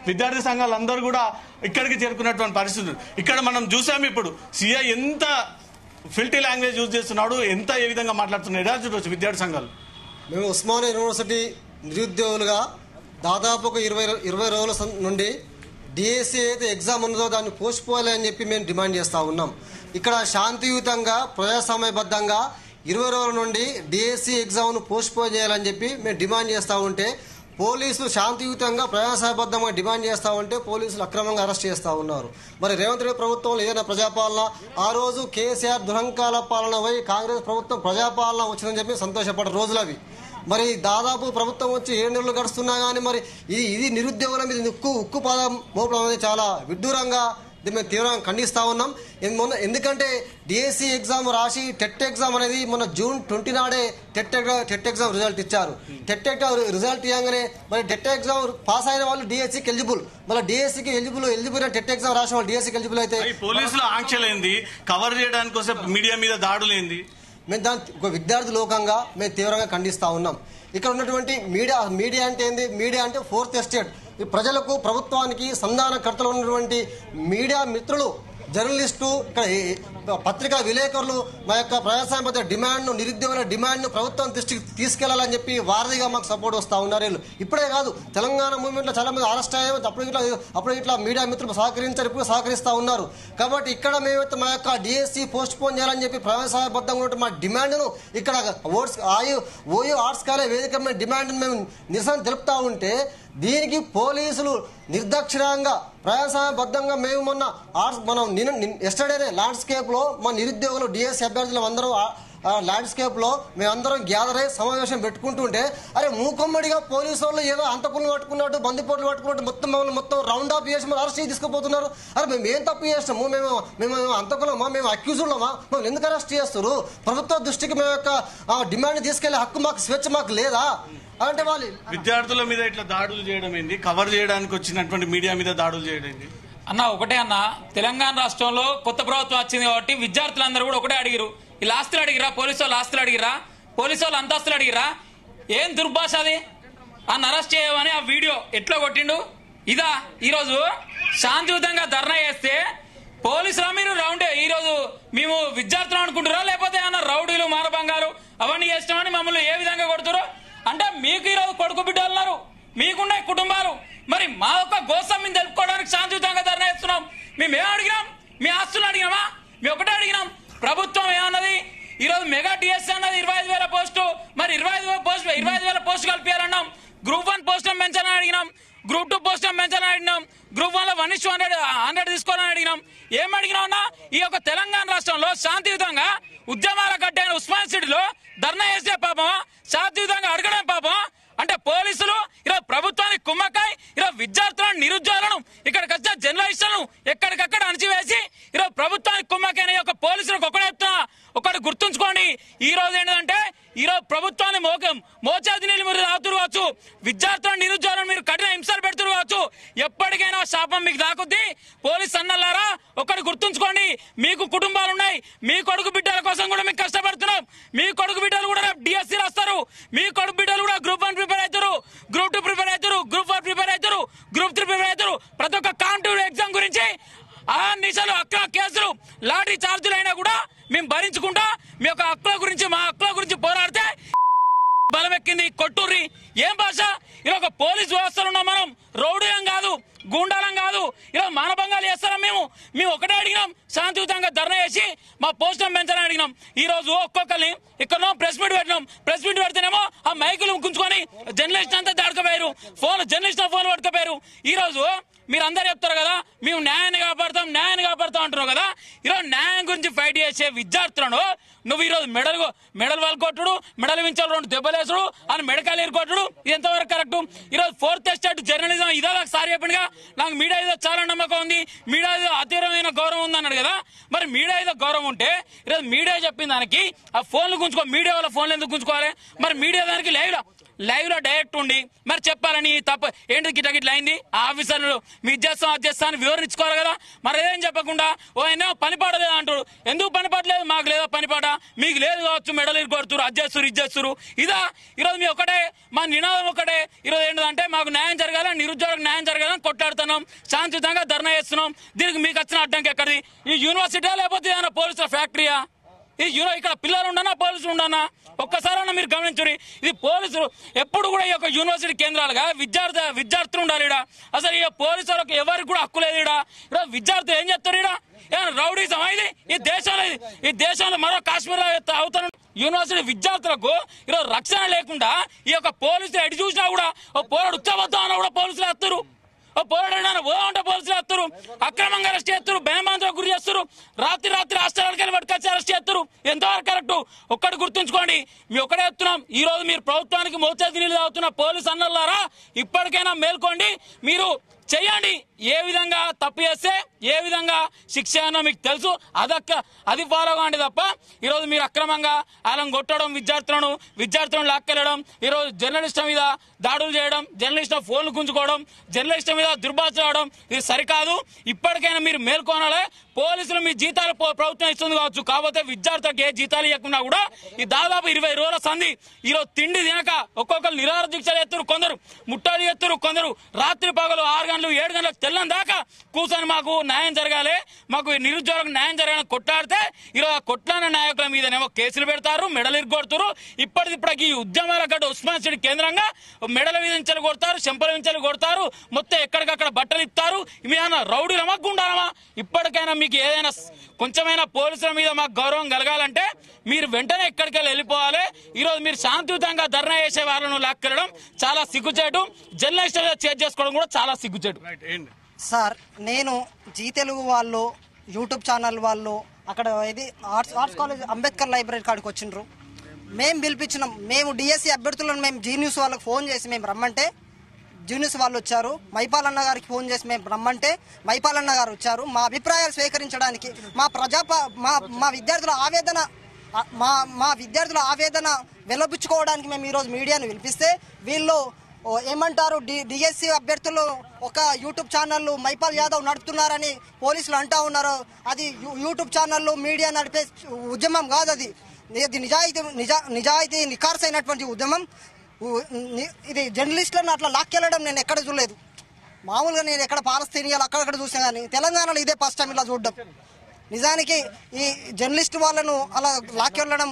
విద్యార్థి సంఘాలు అందరూ కూడా ఇక్కడికి చేరుకున్నటువంటి పరిస్థితులు ఇక్కడ మనం చూసాము. ఇప్పుడు సీఐ ఎంత ఫిల్టీ లాంగ్వేజ్ యూజ్ చేస్తున్నాడు, ఎంత ఏ విధంగా మాట్లాడుతున్నాడు, ఎలా చూడవచ్చు విద్యార్థి సంఘాలు? మేము ఉస్మానియా యూనివర్సిటీ నిరుద్యోగులుగా దాదాపు ఒక 20 రోజుల నుండి డిఎస్సి అయితే ఎగ్జామ్ ఉన్నదో దాన్ని పోస్ట్ పోయాలి అని చెప్పి మేము డిమాండ్ చేస్తూ ఉన్నాం. ఇక్కడ శాంతియుతంగా ప్రజాస్వామ్యబద్ధంగా 20 రోజుల నుండి డిఎస్సి ఎగ్జామ్ను పోస్ట్ పోన్ చేయాలని చెప్పి మేము డిమాండ్ చేస్తూ ఉంటే పోలీసులు శాంతియుతంగా ప్రజాస్వామ్యబద్ధంగా డిమాండ్ చేస్తూ ఉంటే పోలీసులు అక్రమంగా అరెస్ట్ చేస్తూ ఉన్నారు. మరి రేవంత్ రెడ్డి ప్రభుత్వంలో ఏదైనా ప్రజాపాలన, ఆ రోజు కేసీఆర్ దురంకాల పాలన పోయి కాంగ్రెస్ ప్రభుత్వం ప్రజాపాలన వచ్చిందని చెప్పి సంతోషపడ్డ రోజులు అవి. మరి దాదాపు ప్రభుత్వం వచ్చి 7 నెలలు గడుస్తున్నా కానీ మరి ఇది నిరుద్యోగుల మీద ఉక్కు పాదం మోపడం అనేది చాలా విడ్డూరంగా మేము తీవ్రంగా ఖండిస్తూ ఉన్నాం. ఎందుకంటే డిఎస్సి ఎగ్జామ్ రాసి టెట్ ఎగ్జామ్ అనేది మొన్న జూన్ 20 నాడే టెట్ ఎగ్జామ్ రిజల్ట్ ఇచ్చారు. టెట్ రిజల్ట్ ఇవ్వగానే మరి టెట్ ఎగ్జామ్ పాస్ అయిన వాళ్ళు డిఎస్సికి ఎలిజిబుల్, మళ్ళీ డిఎస్సికి ఎలిజిబుల్ టెట్ ఎగ్జామ్ రాసిన వాళ్ళు డిఎస్సికి ఎలిజిబుల్ అయితే పోలీసులు ఆంక్షలేంది, కవర్ చేయడానికి వస్తే మీడియా మీద దాడులేంది? మేము దాని ఒక విద్యార్థి లోకంగా మేము తీవ్రంగా ఖండిస్తూ ఉన్నాం. ఇక్కడ ఉన్నటువంటి మీడియా అంటే ఏంది? మీడియా అంటే ఫోర్త్ ఎస్టేట్. ఈ ప్రజలకు ప్రభుత్వానికి సంధానకర్తలు ఉన్నటువంటి మీడియా మిత్రులు, జర్నలిస్టు, ఇక్కడ పత్రికా విలేకరులు మా యొక్క ప్రజాస్వామ్య డిమాండ్ను, నిరుద్యోగుల డిమాండ్ను ప్రభుత్వం దృష్టికి తీసుకెళ్లాలని చెప్పి వారధిగా మాకు సపోర్ట్ వస్తూ ఉన్నారు. వీళ్ళు ఇప్పుడే కాదు, తెలంగాణ మూవ్మెంట్లో చాలా మంది అరెస్ట్ అయ్యారు, అప్పుడు ఇట్లా మీడియా మిత్రులు సహకరించారు, ఇప్పుడు సహకరిస్తూ ఉన్నారు. కాబట్టి ఇక్కడ మేమైతే మా యొక్క డిఎస్సి పోస్ట్ పోన్ చేయాలని చెప్పి ప్రజాస్వామ్యబద్ధంగా ఉన్న మా డిమాండ్ను ఇక్కడ ఓయూ ఆర్ట్స్ కాలేజ్ వేదిక మీద డిమాండ్ను మేము నిరసన తెలుపుతూ ఉంటే దీనికి పోలీసులు నిర్దాక్షిణ్యంగా ప్రజాస్వామ్యబద్ధంగా మేము మనం ఎస్టర్డేనే ల్యాండ్స్కేప్ లో మా నిరుద్యోగులు డిఎస్సి అభ్యర్థులు అందరూ ల్యాండ్స్కేప్ లో మేమందరం గ్యాదర్ అయ్యి సమావేశం పెట్టుకుంటుంటే అరే మూకమ్మడిగా పోలీసు వాళ్ళు ఏదో అంతకులు పట్టుకున్నట్టు, బందిపోట్లు పట్టుకున్నట్టు మొత్తం రౌండ్ ఆఫ్ చేసి మనం అరెస్ట్ చేసి తీసుకుపోతున్నారు. అరే మేము ఏం తప్పు చేస్తాము? మేము అంతకులమా? మేము అక్యూజులమా? మేము ఎందుకు అరెస్ట్ చేస్తారు? ప్రభుత్వ దృష్టికి మేము యొక్క డిమాండ్ తీసుకెళ్లే హక్కు మాకు, స్వేచ్ఛ మాకు లేదా అంటే వాళ్ళు విద్యార్థుల మీద ఇట్లా దాడులు చేయడం ఏంది? కవర్ చేయడానికి వచ్చినటువంటి మీడియా మీద దాడులు చేయడం ఏంది? అన్న ఒకటే అన్న, తెలంగాణ రాష్ట్రంలో కొత్త ప్రభుత్వం వచ్చింది కాబట్టి విద్యార్థులందరూ కూడా ఒకటే అడిగిరు. వీళ్ళు ఆస్తులు అడిగిరా? పోలీసు వాళ్ళు ఆస్తులు అడిగిరా? పోలీసు వాళ్ళు అంతస్తులు అడిగిరా? ఏం దుర్భాష అది? అన్న అరెస్ట్ చేయమని ఆ వీడియో ఎట్లా కొట్టిండు? ఇదా ఈరోజు శాంతియుతంగా ధర్నా చేస్తే పోలీసులా మీరు రౌండ్ ఈరోజు మేము విద్యార్థులు అనుకుంటారా, లేకపోతే ఏమన్నా రౌడీలు మానభంగాలు అవన్నీ చేస్తామని మమ్మల్ని ఏ విధంగా కొడుతారో? అంటే మీకు ఈరోజు కొడుకు బిడ్డలు ఉన్నారు, మీకున్నాయి కుటుంబాలు, మరి మా యొక్క గోసం మేము తెలుపుకోవడానికి శాంతియుతంగా ధర్నా చేస్తున్నాం. మేమేం అడిగినాం? మీ ఆస్తులు అడిగినామా? మేము ఒకటే అడిగినాం. ప్రభుత్వం ఏమన్నది? ఈరోజు మెగా డిఎస్సీ అన్నది 25,000 పోస్టు, మరి 25,000 పోస్టు కలిపేయాలన్నాం. గ్రూప్ 1 పోస్టులను పెంచాలని అడిగినాం, గ్రూప్ 2 పోస్టులను పెంచాలని అడిగినాం, గ్రూప్ 1 లో 1:100 తీసుకోవాలని అడిగినాం. ఏం అడిగినా ఈ యొక్క తెలంగాణ రాష్ట్రంలో శాంతియుతంగా ఉద్యమాల కట్టిన ఉస్మాన్ సిటీలో ధర్నా చేసే పాపం శాంతియుతంగా అడగడం పాపం. అంటే పోలీసులు ఇలా ప్రభుత్వానికి కుమ్మకాయ, ఇలా విద్యార్థులను, నిరుద్యోగులను, ఇక్కడికి వచ్చే జర్నలిస్టులను ఎక్కడికక్కడ అణచివేసి ఇలా ప్రభుత్వానికి కుమ్మకాయని యొక్క పోలీసులకు ఒకటే చెప్తున్నా, ఒకటి గుర్తుంచుకోండి. ఈ రోజు ఏంటంటే ఈరోజు ప్రభుత్వాన్ని మోచేతి నీళ్ళు మీరు తాగుతురు కావచ్చు, విద్యార్థులను, నిరుద్యోగులను మీరు కఠిన హింసలు పెడుతురు కావచ్చు. ఎప్పటికైనా శాపం మీకు దాకుద్ది. పోలీస్ అన్నలారా ఒకటి గుర్తుంచుకోండి, మీకు కుటుంబాలు ఉన్నాయి, మీ కొడుకు బిడ్డల కోసం కూడా మీకు కష్టపడుతున్నాం. మీ కొడుకు బిడ్డలు కూడా డిఎస్సీ రాస్తారు, మీ కొడుకు బిడ్డలు కూడా గ్రూప్ 1 ప్రిపేర్ అవుతారు, గ్రూప్ 2 ప్రిపేర్ అవుతారు, గ్రూప్ 4 ప్రిపేర్ అవుతారు, గ్రూప్ 3 ప్రిపేర్ అవుతారు. ప్రతి ఒక్క కాంపిటేటివ్ ఎగ్జామ్ గురించి ఆ నిశలు అక్రమ కేసులు, లాఠీ చార్జీలు అయినా కూడా మేము భరించుకుంటా మీ యొక్క హక్కుల గురించి, మా హక్కుల గురించి పోరాడితే బలం ఎక్కింది. కొట్టుర్రి ఏం భాష? ఇలా ఒక పోలీస్ వ్యవస్థలు ఉన్నాం, మనం రౌడీలం కాదు, గూండాలం కాదు, ఇలా మానభంగాలు చేస్తారా? మేము ఒకటే అడిగినాం, శాంతియుతంగా ధర్నా చేసి మా పోస్టులను పెంచాలని అడిగినాం. ఈ రోజు ఒక్కొక్కరిని ఇక్కడ ప్రెస్ మీట్ పెట్టినాం. ప్రెస్ మీట్ పెడితేనేమో ఆ మైకులు గుంజుకొని జర్నలిస్ట్ అంతా దాడుకపోయారు, జర్నలిస్ట్ ఫోన్ పట్టుకపోయారు. ఈ రోజు మీరు అందరు చెప్తారు కదా మేము న్యాయాన్ని కాపాడుతాం అంటున్నావు కదా. ఈరోజు న్యాయం గురించి ఫైట్ చేసే విద్యార్థులను నువ్వు ఈరోజు మెడల్ వాళ్ళు కొట్టుడు, మెడల్ వించాలి 2 దెబ్బలేసుడు అని మెడకాయలు ఏరుకొట్టుడు, ఇది ఎంతవరకు కరెక్ట్? ఈరోజు ఫోర్త్ ఎస్టేట్ జర్నలిజం ఇదో నాకు సార్ చెప్పిందిగా, నాకు మీడియా ఏదో చాలా నమ్మకం ఉంది, మీడియా ఏదో అతీరమైన గౌరవం ఉంది అన్నాడు కదా. మరి మీడియా ఏదో గౌరవం ఉంటే ఈరోజు మీడియా చెప్పిన దానికి ఆ ఫోన్లు గుంజుకో, మీడియా వాళ్ళ ఫోన్లు ఎందుకు గుంజుకోవాలి? మరి మీడియా దానికి లైవ్ లో డైరెక్ట్ ఉండి మరి చెప్పాలని తప్ప ఏంటి గిట్ల అయింది ఆ ఆఫీసర్లు మీ చేస్తాం అది చేస్తా అని వివరించుకోవాలి కదా. మరి ఏం చెప్పకుండా ఓ ఆయన పనిపాట లేదా అంటాడు. ఎందుకు పనిపాటలేదు? మాకు లేదా పనిపాట, మీకు లేదు కావచ్చు, మెడలు కొడుతురు, అది చేస్తురు, ఇది చేస్తురు. ఇదా ఈరోజు మీ ఒకటే మా నినాదం ఒకటే ఈరోజు ఏంటంటే మాకు న్యాయం జరగాలని, నిరుద్యోగులకు న్యాయం జరగాలని కొట్లాడుతున్నాం, శాంతియుతంగా ధర్నా చేస్తున్నాం. దీనికి మీకు వచ్చిన అడ్డంకి ఎక్కడిది? ఈ యూనివర్సిటీ లేకపోతే ఏదైనా పోలీసుల ఫ్యాక్టరీయా? ఇక్కడ పిల్లలు ఉండనా పోలీసులు ఉండనా? ఒక్కసారైనా మీరు గమనించండి. ఇది పోలీసులు ఎప్పుడు కూడా ఈ యొక్క యూనివర్సిటీ కేంద్రాలుగా విద్యార్థులు ఉండాలి. అసలు ఈ పోలీసులకు ఎవరికి కూడా హక్కు లేదు. ఇక్కడ విద్యార్థులు ఏం చెప్తారు? ఏమైనా రౌడీజం ఇది ఈ దేశంలో మరో కాశ్మీర్ అవుతారు. యూనివర్సిటీ విద్యార్థులకు ఈరోజు రక్షణ లేకుండా ఈ యొక్క పోలీసులు ఎటు చూసినా కూడా ఓ పోరాడు ఉచ్చబద్దాం అన్న కూడా పోలీసులు వేస్తారు, ఓ పోరాడు పోదామంటే పోలీసులు వేస్తారు, అక్రమంగా అరెస్ట్ చేస్తారు, భయమాంతులకు గురి చేస్తారు, రాత్రి హాస్టల్కి వెళ్ళి పట్టుకొచ్చి అరెస్ట్ చేస్తారు. ఎంతవరకు కరెక్ట్? ఒక్కటి గుర్తుంచుకోండి, మీ ఒక్కడే చెప్తున్నాం. ఈ రోజు మీరు ప్రభుత్వానికి మోచేతి నీళ్ళు తాగుతున్న పోలీసు అన్నలారా ఇప్పటికైనా మేల్కోండి. మీరు చెయ్యండి. ఏ విధంగా తప్పు చేస్తే ఏ విధంగా శిక్ష అయినా మీకు తెలుసు. అది ఫాలో కాండి తప్ప ఈరోజు మీరు అక్రమంగా వాళ్ళని కొట్టడం, విద్యార్థులను లాక్కెళ్ళడం, ఈరోజు జర్నలిస్టుల మీద దాడులు చేయడం, జర్నలిస్టుల ఫోన్లు గుంజుకోవడం, జర్నలిస్టుల మీద దుర్భాష చేయడం ఇది సరికాదు. ఇప్పటికైనా మీరు మేల్కొనాలి. పోలీసులు మీ జీతాలు ప్రభుత్వం ఇస్తుంది కావచ్చు, కాకపోతే విద్యార్థులకు ఏ జీతాలు ఇవ్వకుండా కూడా ఈ దాదాపు 20 రోజుల సంధి ఈరోజు తిండి తినక ఒక్కొక్కరు నిరాహార దీక్షలు ఎత్తురు, కొందరు ముట్టడి ఎత్తురు, కొందరు రాత్రి పగలు 6 గంటలు 7 గంటలకు తెల్లని దాకా కూర్చొని మాకు న్యాయం జరగాలి, మాకు నిరుద్యోగులకు న్యాయం జరగాలని కొట్లాడితే ఈరోజు ఆ కొట్లాడిన నాయకుల మీదనేమో కేసులు పెడతారు, మెడలు ఇరుగొడతారు. ఇప్పటికి ఈ ఉద్యమాల గడ్డ ఉస్మాన్ సిటీ కేంద్రంగా మెడల విధించలు కొడతారు, చెంపల విధించలు కొడతారు, మొత్తం ఎక్కడికక్కడ బట్టలు ఇస్తారు. ఇవేనా రౌడీలమా గుండాలమా? ఇప్పటికైనా మీకు ఏదైనా కొంచెమైనా పోలీసుల మీద మాకు గౌరవం కలగాలంటే మీరు వెంటనే ఎక్కడికి వెళ్ళిపోవాలి. ఈరోజు మీరు శాంతియుతంగా ధర్నా చేసే వాళ్ళను లాక్కెళ్ళడం చాలా సిగ్గుచేటు, జర్నలిస్టులు చేంజ్ చేసుకోవడం కూడా చాలా సిగ్గుచేటు. సార్, నేను జీ తెలుగు వాళ్ళు, యూట్యూబ్ ఛానల్ వాళ్ళు అక్కడ ఇది ఆర్ట్స్ కాలేజ్ అంబేద్కర్ లైబ్రరీ కాడికి వచ్చిండ్రు. మేము పిలిపించినాం. మేము డిఎస్సి అభ్యర్థులను మేము జీ న్యూస్ వాళ్ళకి ఫోన్ చేసి మేము రమ్మంటే జీ న్యూస్ వాళ్ళు వచ్చారు. మైపాలన్న గారికి ఫోన్ చేసి మేము రమ్మంటే మైపాలన్న గారు వచ్చారు. మా అభిప్రాయాలు స్వీకరించడానికి, మా విద్యార్థుల ఆవేదన మా విద్యార్థుల ఆవేదన వెలబుచ్చుకోవడానికి మేము ఈరోజు మీడియాను పిలిపిస్తే వీళ్ళు ఏమంటారు, డిఎస్సి అభ్యర్థులు ఒక యూట్యూబ్ ఛానల్ మైపాల్ యాదవ్ నడుపుతున్నారని పోలీసులు అంటా ఉన్నారు. అది యూట్యూబ్ ఛానల్ మీడియా నడిపే ఉద్యమం కాదు. అది నిజాయితీ నిఖార్సైనటువంటి ఉద్యమం. ఇది జర్నలిస్టులను అట్లా లాక్కెళ్ళడం నేను ఎక్కడ చూడలేదు. మామూలుగా నేను ఎక్కడ పాలస్తీనియాలు అక్కడక్కడ చూసాను, కానీ తెలంగాణలో ఇదే ఫస్ట్ టైం ఇలా చూడడం. నిజానికి ఈ జర్నలిస్ట్ వాళ్ళను అలా లాక్కెళ్ళడం.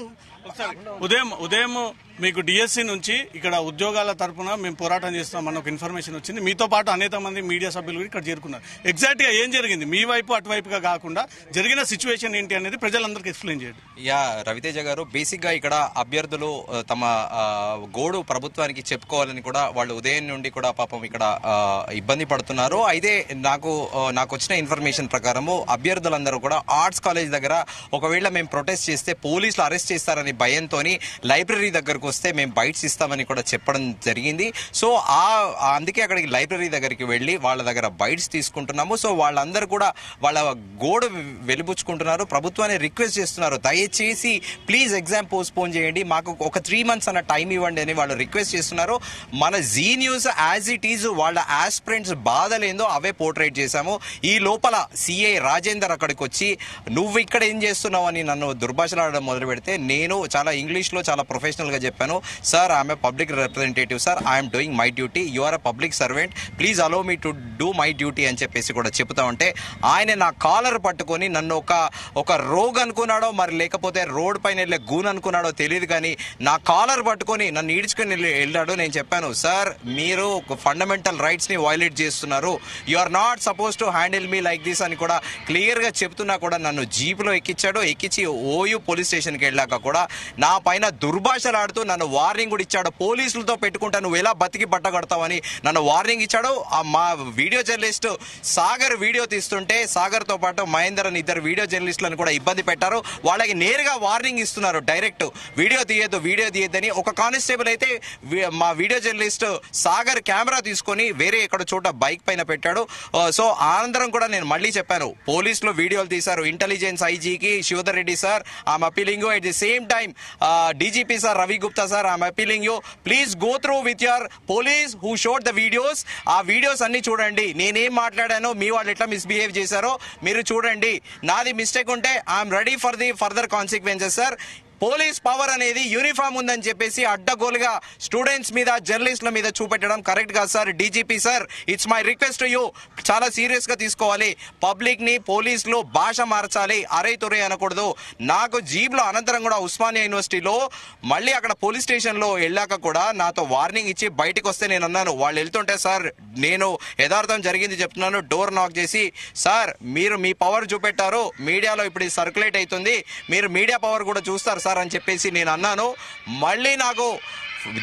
ఉదయం మీకు డిఎస్సి నుంచి ఇక్కడ ఉద్యోగాల తరఫున మేము పోరాటం చేస్తామన్న ఒక ఇన్ఫర్మేషన్ వచ్చింది. మీతో పాటు అనేక మంది మీడియా సభ్యులు కూడా ఇక్కడ చేరుకున్నారు. ఎగ్జాక్ట్ గా ఏం జరిగింది, మీ వైపు అటువైపుగా కాకుండా జరిగిన సిచ్యువేషన్ ఏంటి అనేది ప్రజలందరికీ ఎక్స్ప్లెయిన్ చేయండి. రవితేజ గారు, బేసిక్ గా ఇక్కడ అభ్యర్థులు తమ గోడు ప్రభుత్వానికి చెప్పుకోవాలని కూడా వాళ్ళు ఉదయం నుండి కూడా పాపం ఇక్కడ ఇబ్బంది పడుతున్నారు. అయితే నాకు వచ్చిన ఇన్ఫర్మేషన్ ప్రకారము అభ్యర్థులందరూ కూడా ఆర్ట్స్ కాలేజ్ దగ్గర ఒకవేళ మేము ప్రొటెస్ట్ చేస్తే పోలీసులు అరెస్ట్ చేస్తారని భయంతో లైబ్రరీ దగ్గరకు వస్తే మేము బైట్స్ ఇస్తామని కూడా చెప్పడం జరిగింది. సో అందుకే అక్కడికి లైబ్రరీ దగ్గరికి వెళ్ళి వాళ్ళ దగ్గర బైట్స్ తీసుకుంటున్నాము. సో వాళ్ళందరూ కూడా వాళ్ళ గోడు వెలిబుచ్చుకుంటున్నారు, ప్రభుత్వాన్ని రిక్వెస్ట్ చేస్తున్నారు, దయచేసి ప్లీజ్ ఎగ్జామ్ పోస్ట్పోన్ చేయండి, మాకు ఒక 3 months అన్న టైం ఇవ్వండి అని వాళ్ళు రిక్వెస్ట్ చేస్తున్నారు. మన Zee news as it is వాళ్ళ ఆస్పిరెంట్స్ బాధలేందో అవే పోర్ట్రేట్ చేశాము. ఈ లోపల సిఐ రాజేందర్ అక్కడికి వచ్చి నువ్వు ఇక్కడ ఏం చేస్తున్నావు అని నన్ను దుర్భాషలాడడం మొదలు పెడితే నేను చాలా ఇంగ్లీష్లో చాలా ప్రొఫెషనల్ గా చెప్పాను, sir I'm a public representative sir, I'm doing my duty, you are a public servant, please allow me to do my duty అని చెప్పేసి కూడా చెప్తా ఉంటే ఆయన నా కాలర్ పట్టుకొని నన్ను ఒక రోగ్ అనుకున్నాడో మరి లేకపోతే రోడ్ పైన వెళ్ళే గూన్ అనుకున్నాడో తెలియదు, కానీ నా కాలర్ పట్టుకొని నన్ను ఈడ్చుకొని వెళ్ళాడు. నేను చెప్పాను, సార్ మీరు ఫండమెంటల్ రైట్స్ ని వైలేట్ చేస్తున్నారు, you are not suppose to handle me like this అని కూడా క్లియర్ గా చెప్తున్నా కూడా నన్ను జీపులో ఎక్కించాడు. ఎక్కించి ఓయూ పోలీస్ స్టేషన్కి వెళ్ళాక కూడా నా పైన దుర్భాషలాడుతూ నన్ను వార్నింగ్ కూడా ఇచ్చాడు. పోలీసులతో పెట్టుకుంటా నువ్వు ఎలా బతికి పట్టగడతావని నన్ను వార్నింగ్ ఇచ్చాడు. మా వీడియో జర్నలిస్ట్ సాగర్ వీడియో తీస్తుంటే సాగర్ తో పాటు మహేందర్ అని 2 వీడియో జర్నలిస్టులను కూడా ఇబ్బంది పెట్టారు. వాళ్ళకి నేరుగా వార్నింగ్ ఇస్తున్నారు, డైరెక్ట్ వీడియో తీయద్దని. ఒక కానిస్టేబుల్ అయితే మా వీడియో జర్నలిస్ట్ సాగర్ కెమెరా తీసుకొని వేరే ఎక్కడ చోట బైక్ పైన పెట్టాడు. సో ఆనంతరం కూడా నేను మళ్ళీ చెప్పాను, పోలీసులు వీడియోలు తీశారు, ఇంటెలిజెన్స్ ఐజీకి Shivadhar Reddy sir I'm appealing at the same time time, DGP sir, Ravi Gupta sir, I'm appealing you, please go through with your police who showed the videos. ఆ వీడియోస్ అన్ని చూడండి. నేనేం మాట్లాడానో, మీ వాళ్ళు ఎట్లా మిస్బిహేవ్ చేశారో మీరు చూడండి. నాది మిస్టేక్ ఉంటే I'm ready for the further consequences sir. Police power అనేది యూనిఫామ్ ఉందని చెప్పేసి అడ్డగోలుగా స్టూడెంట్స్ మీద, జర్నలిస్టుల మీద చూపెట్టడం కరెక్ట్ కాదు sir. DGP sir, it's my request to you, చాలా సీరియస్ గా తీసుకోవాలి. పబ్లిక్ ని పోలీసులు భాష మార్చాలి, అరే తురే అనకూడదు. నాకు జీబ్ లో అనంతరం కూడా ఉస్మానియా యూనివర్సిటీలో మళ్ళీ అక్కడ పోలీస్ స్టేషన్ లో వెళ్ళాక కూడా నాతో వార్నింగ్ ఇచ్చి బయటకు వస్తే నేను అన్నాను, వాళ్ళు వెళ్తుంటే సార్ నేను యథార్థం జరిగింది చెప్తున్నాను, డోర్ నాక్ చేసి సార్ మీరు మీ పవర్ చూపెట్టారు, మీడియాలో ఇప్పుడు సర్క్యులేట్ అవుతుంది, మీరు మీడియా పవర్ కూడా చూస్తారు సార్ అని చెప్పేసి నేను అన్నాను. మళ్ళీ నాకు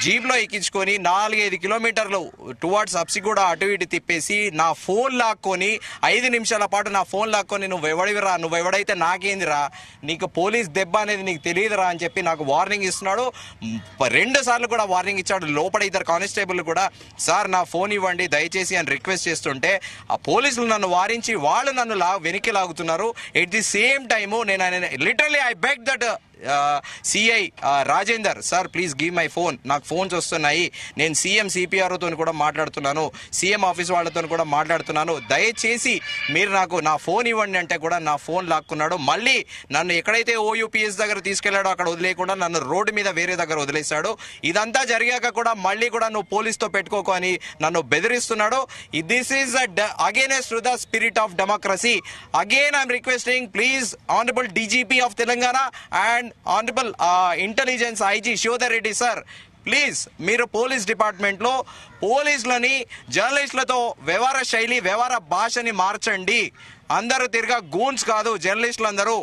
జీప్లో ఎక్కించుకొని 4-5 కిలోమీటర్లు టువర్డ్స్ అప్సిగూడ అటు ఇటు తిప్పేసి నా ఫోన్ లాక్కొని 5 నిమిషాల పాటు నా ఫోన్ లాక్కొని నువ్వెవడివిరా, నువ్వెవడైతే నాకేందిరా, నీకు పోలీస్ దెబ్బ అనేది నీకు తెలియదురా అని చెప్పి నాకు వార్నింగ్ ఇస్తున్నాడు. 2 సార్లు కూడా వార్నింగ్ ఇచ్చాడు. లోపల ఇద్దరు కానిస్టేబుల్ కూడా సార్ నా ఫోన్ ఇవ్వండి దయచేసి అని రిక్వెస్ట్ చేస్తుంటే ఆ పోలీసులు నన్ను వారించి వాళ్ళు నన్ను వెనక్కి లాగుతున్నారు. ఎట్ ది సేమ్ టైము నేను literally I beg that CI Rajender sir please give my phone, నాకు ఫోన్స్ వస్తున్నాయి, నేను సీఎం సిపిఆర్తో కూడా మాట్లాడుతున్నాను, సీఎం ఆఫీస్ వాళ్ళతో కూడా మాట్లాడుతున్నాను, దయచేసి మీరు నాకు నా ఫోన్ ఇవ్వండి అంటే కూడా నా ఫోన్ లాక్కున్నాడు. మళ్ళీ నన్ను ఎక్కడైతే ఓయూపీఎస్ దగ్గర తీసుకెళ్లాడో అక్కడ వదిలేయకుండా నన్ను రోడ్డు మీద వేరే దగ్గర వదిలేశాడు. ఇదంతా జరిగాక కూడా మళ్ళీ కూడా నువ్వు పోలీస్తో పెట్టుకోకు అని నన్ను బెదిరిస్తున్నాడు. This is against to the spirit of democracy. Again I'm requesting please honourable DGP of Telangana and honourable intelligence IG Shivadhar Reddy sir, please మీరు పోలీస్ డిపార్ట్మెంట్ లో పోలీసులని జర్నలిస్టులతో వ్యవహార శైలి, వ్యవహార భాషని మార్చండి. అందరూ తిరిగా గూన్స్ కాదు జర్నలిస్టులు అందరూ.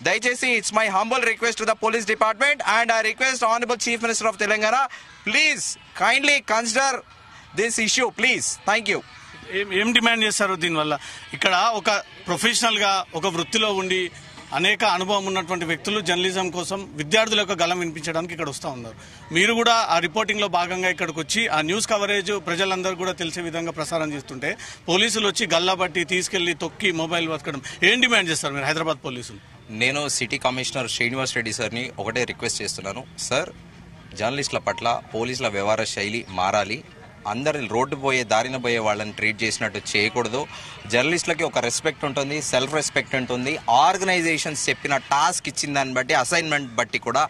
దయచేసి it's my humble request to the police department and I request honourable chief minister of Telangana, please kindly consider this issue please. Thank you. ఏం డిమాండ్ చేస్తారు దీనివల్ల? ఇక్కడ ఒక ప్రొఫెషనల్ గా ఒక వృత్తిలో ఉండి అనేక అనుభవం ఉన్నటువంటి వ్యక్తులు జర్నలిజం కోసం విద్యార్థుల యొక్క గలం వినిపించడానికి ఇక్కడ వస్తూ ఉన్నారు. మీరు కూడా ఆ రిపోర్టింగ్ లో భాగంగా ఇక్కడికి వచ్చి ఆ న్యూస్ కవరేజ్ ప్రజలందరూ కూడా తెలిసే విధంగా ప్రసారం చేస్తుంటే పోలీసులు వచ్చి గల్లాబట్టి తీసుకెళ్లి తొక్కి మొబైల్ బతకడం, ఏం డిమాండ్ చేస్తారు మీరు హైదరాబాద్ పోలీసులు? నేను సిటీ కమిషనర్ శ్రీనివాస్ రెడ్డి సార్ని ఒకటే రిక్వెస్ట్ చేస్తున్నాను, సార్ జర్నలిస్టుల పట్ల పోలీసుల వ్యవహార శైలి మారాలి. అందరి రోడ్డు పోయే దారిన పోయే వాళ్ళని ట్రీట్ చేసినట్టు చేయకూడదు. జర్నలిస్టులకి ఒక రెస్పెక్ట్ ఉంటుంది, సెల్ఫ్ రెస్పెక్ట్ ఉంటుంది. ఆర్గనైజేషన్స్ చెప్పిన టాస్క్ ఇచ్చిన దాన్ని బట్టి, అసైన్మెంట్ బట్టి కూడా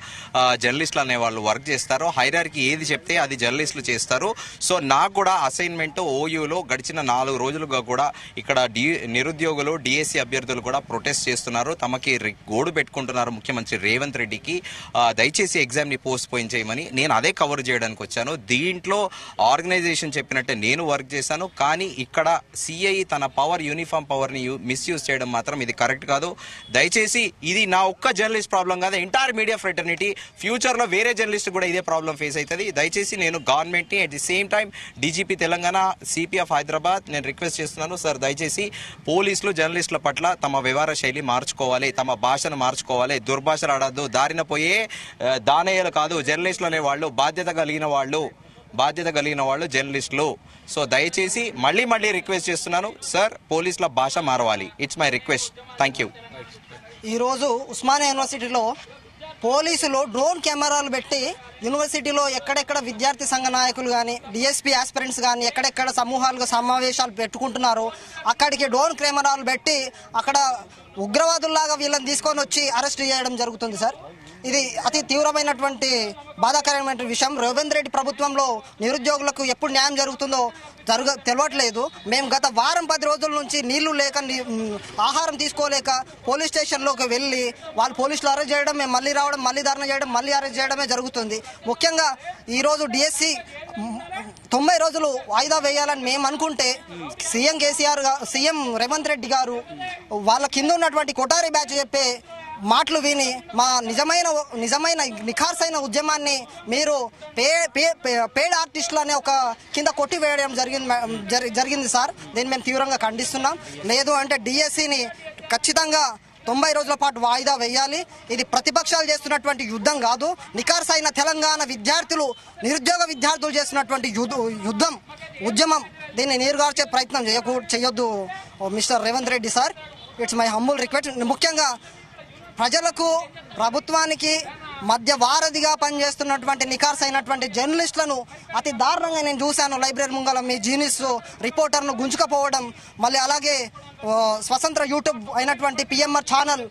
జర్నలిస్టులు అనే వాళ్ళు వర్క్ చేస్తారు. హైరార్కీ ఏది చెప్తే అది జర్నలిస్టులు చేస్తారు. సో నాకు కూడా అసైన్మెంట్ ఓయూలో గడిచిన 4 రోజులుగా కూడా ఇక్కడ నిరుద్యోగులు డిఎస్సి అభ్యర్థులు కూడా ప్రొటెస్ట్ చేస్తున్నారు. తమకి గోడు పెట్టుకుంటున్నారు ముఖ్యమంత్రి రేవంత్ రెడ్డికి, దయచేసి ఎగ్జామ్ని పోస్ట్ పోయిన్ చేయమని. నేను అదే కవర్ చేయడానికి వచ్చాను. దీంట్లో ఆర్గనైజేషన్ చెప్పినట్టే నేను వర్క్ చేశాను. కానీ ఇక్కడ సిఐ తన పవర్, యూనిఫామ్ పవర్ ని మిస్యూజ్ చేయడం మాత్రం ఇది కరెక్ట్ కాదు. దయచేసి ఇది నా ఒక్క జర్నలిస్ట్ ప్రాబ్లం కాదు, ఎంటైర్ మీడియా ఫ్రెటర్నిటీ. ఫ్యూచర్ లో వేరే జర్నలిస్ట్ కూడా ఇదే ప్రాబ్లం ఫేస్ అవుతుంది. దయచేసి నేను గవర్నమెంట్ ని at the same time DGP Telangana, CPF Hyderabad నేను రిక్వెస్ట్ చేస్తున్నాను, సార్ దయచేసి పోలీసులు జర్నలిస్టుల పట్ల తమ వ్యవహార శైలి మార్చుకోవాలి, తమ భాషను మార్చుకోవాలి. దుర్భాషలు ఆడద్దు, దారిన పోయే దానయ్యలు కాదు జర్నలిస్టులు అనేవాళ్ళు, బాధ్యత కలిగిన వాళ్ళు జర్నలిస్టులు. సో దయచేసి మళ్ళీ రిక్వెస్ట్ చేస్తున్నాను, సార్ పోలీసుల భాష మారవాలి. It's my request. Thank you. ఈరోజు ఉస్మానియా యూనివర్సిటీలో పోలీసులు డ్రోన్ కెమెరాలు పెట్టి యూనివర్సిటీలో ఎక్కడెక్కడ విద్యార్థి సంఘ నాయకులు కానీ, డిఎస్పీ ఆస్పిరెంట్స్ కానీ ఎక్కడెక్కడ సమూహాలుగా సమావేశాలు పెట్టుకుంటున్నారో అక్కడికి డ్రోన్ కెమెరాలు పెట్టి అక్కడ ఉగ్రవాదుల్లాగా వీళ్ళని తీసుకొని వచ్చి అరెస్ట్ చేయడం జరుగుతుంది సార్. ఇది అతి తీవ్రమైనటువంటి బాధాకరమైన విషయం. రేవంత్ రెడ్డి ప్రభుత్వంలో నిరుద్యోగులకు ఎప్పుడు న్యాయం జరుగుతుందో తెలియట్లేదు. మేము గత వారం 10 రోజుల నుంచి నీళ్లు లేక, ఆహారం తీసుకోలేక పోలీస్ స్టేషన్లోకి వెళ్ళి వాళ్ళు పోలీసులు అరెస్ట్ చేయడం, మేము మళ్ళీ రావడం, మళ్ళీ ధర్నా చేయడం, మళ్ళీ అరెస్ట్ చేయడమే జరుగుతుంది. ముఖ్యంగా ఈరోజు డిఎస్సి 90 రోజులు వాయిదా వేయాలని మేము అనుకుంటే సీఎం రేవంత్ రెడ్డి గారు వాళ్ళ కింద ఉన్నటువంటి కొటారి బ్యాచ్ చెప్పే మాటలు విని మా నిజమైన నిఖార్సైన ఉద్యమాన్ని మీరు పేడ్ ఆర్టిస్టులు అనే ఒక కింద కొట్టివేయడం జరిగింది సార్. దీన్ని మేము తీవ్రంగా ఖండిస్తున్నాం. లేదు అంటే డిఎస్సిని ఖచ్చితంగా 90 రోజుల పాటు వాయిదా వేయాలి. ఇది ప్రతిపక్షాలు చేస్తున్నటువంటి యుద్ధం కాదు, నిఖార్సైన తెలంగాణ విద్యార్థులు, నిరుద్యోగ విద్యార్థులు చేస్తున్నటువంటి ఉద్యమం. దీన్ని నీరుగార్చే ప్రయత్నం చేయొద్దు mister Revanth Reddy sir. It's my humble request. ముఖ్యంగా ప్రజలకు, ప్రభుత్వానికి మధ్య వారధిగా పనిచేస్తున్నటువంటి నికార్స్ అయినటువంటి జర్నలిస్టులను అతి దారుణంగా నేను చూశాను. లైబ్రరీ ముంగల మీ జీనిస్ రిపోర్టర్ను గుంజుకపోవడం, మళ్ళీ అలాగే స్వతంత్ర యూట్యూబ్ అయినటువంటి పిఎంఆర్ ఛానల్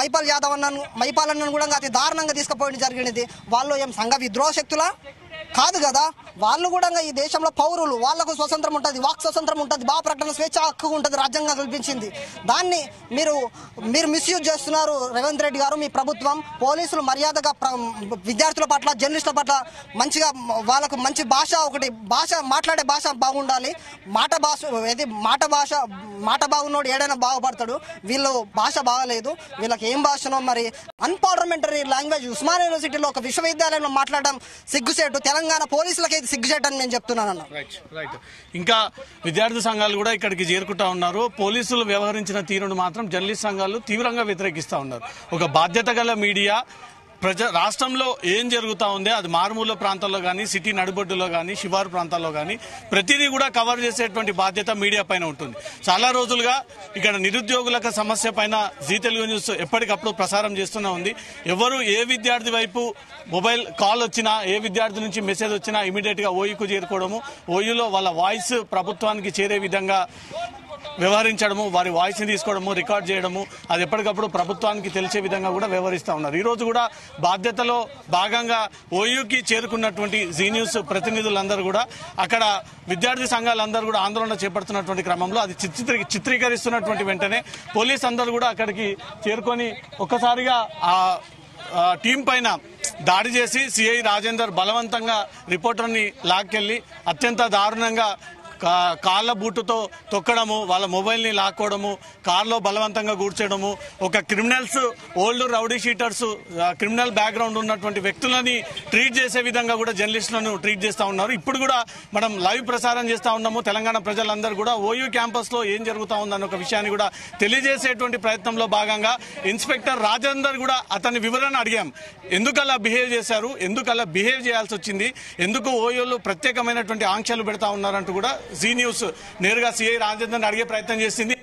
మైపాల్ యాదవ్ మైపాలన్నను కూడా అతి దారుణంగా తీసుకుపోవడం జరిగినది. వాళ్ళు ఏం సంఘ విద్రోహ శక్తులా? కాదు కదా. వాళ్ళు కూడా ఈ దేశంలో పౌరులు, వాళ్లకు స్వతంత్రం ఉంటుంది, వాక్ స్వతంత్రం ఉంటుంది, భావ ప్రకటన స్వేచ్ఛ హక్కు ఉంటుంది, రాజ్యాంగం కల్పించింది. దాన్ని మీరు మిస్యూజ్ చేస్తున్నారు రేవంత్ రెడ్డి గారు, మీ ప్రభుత్వం. పోలీసులు మర్యాదగా విద్యార్థుల పట్ల, జర్నలిస్టుల పట్ల మంచిగా వాళ్ళకు మంచి మాట్లాడే భాష బాగుండాలి. మాట బాగున్నోడు ఏడైనా బాగుపడతాడు. వీళ్ళు భాష బాగలేదు. వీళ్ళకి ఏం భాషనో మరి. అన్పార్లమెంటరీ లాంగ్వేజ్ ఉస్మానియా యూనివర్సిటీలో ఒక విశ్వవిద్యాలయంలో మాట్లాడడం సిగ్గుసేటు. తెలంగాణ పోలీసులకి సిగ్గుసేటు అని నేను చెప్తున్నాను. రైట్. ఇంకా విద్యార్థి సంఘాలు కూడా ఇక్కడికి చేరుకుంటా ఉన్నారు. పోలీసులు వ్యవహరించిన తీరును మాత్రం జర్నలిస్ట్ సంఘాలు తీవ్రంగా వ్యతిరేకిస్తా ఉన్నారు. ఒక బాధ్యత గల మీడియా రాష్ట్రంలో ఏం జరుగుతూ ఉందో అది మారుమూల ప్రాంతాల్లో కానీ, సిటీ నడిబొడ్డులో కానీ, శివారు ప్రాంతాల్లో కానీ ప్రతిదీ కూడా కవర్ చేసేటువంటి బాధ్యత మీడియా పైన ఉంటుంది. చాలా రోజులుగా ఇక్కడ నిరుద్యోగులకు సమస్య పైన జీ తెలుగు న్యూస్ ఎప్పటికప్పుడు ప్రసారం చేస్తూనే ఉంది. ఎవరు ఏ విద్యార్థి వైపు మొబైల్ కాల్ వచ్చినా, ఏ విద్యార్థి నుంచి మెసేజ్ వచ్చినా ఇమీడియట్ గా ఓయూకు చేరుకోవడము, ఓయూలో వాళ్ళ వాయిస్ ప్రభుత్వానికి చేరే విధంగా వ్యవహరించడము, వారి వాయిస్ ని తీసుకోవడము, రికార్డ్ చేయడము, అది ఎప్పటికప్పుడు ప్రభుత్వానికి తెలిసే విధంగా కూడా వ్యవహరిస్తూ ఉన్నారు. ఈ రోజు కూడా బాధ్యతలో భాగంగా ఓయూకి చేరుకున్నటువంటి జీ న్యూస్ ప్రతినిధులందరూ కూడా అక్కడ విద్యార్థి సంఘాలందరూ కూడా ఆందోళన చేపడుతున్నటువంటి క్రమంలో అది చిత్రీకరిస్తున్నటువంటి వెంటనే పోలీస్ అందరూ కూడా అక్కడికి చేరుకొని ఒక్కసారిగా ఆ టీం పైన దాడి చేసి సిఐ రాజేందర్ బలవంతంగా రిపోర్టర్ని లాక్కెళ్లి అత్యంత దారుణంగా కాళ్ళ బూటుతో తొక్కడము, వాళ్ళ మొబైల్ని లాక్కోవడము, కార్లో బలవంతంగా కూర్చోడము, ఒక criminals, old rowdy sheeters, criminal background ఉన్నటువంటి వ్యక్తులని ట్రీట్ చేసే విధంగా కూడా జర్నలిస్టులను ట్రీట్ చేస్తూ ఉన్నారు. ఇప్పుడు కూడా మనం లైవ్ ప్రసారం చేస్తూ ఉన్నాము. తెలంగాణ ప్రజలందరూ కూడా ఓయూ క్యాంపస్లో ఏం జరుగుతూ ఉందన్న ఒక విషయాన్ని కూడా తెలియజేసేటువంటి ప్రయత్నంలో భాగంగా ఇన్స్పెక్టర్ రాజేందర్ కూడా అతని వివరణ అడిగాం. ఎందుకలా బిహేవ్ చేశారు, ఎందుకలా బిహేవ్ చేయాల్సి వచ్చింది, ఎందుకు ఓయూలో ప్రత్యేకమైనటువంటి ఆంక్షలు పెడతా ఉన్నారంటూ కూడా జీ న్యూస్ నేరుగా సిఐ రాజేందర్ని అడిగే ప్రయత్నం చేసింది.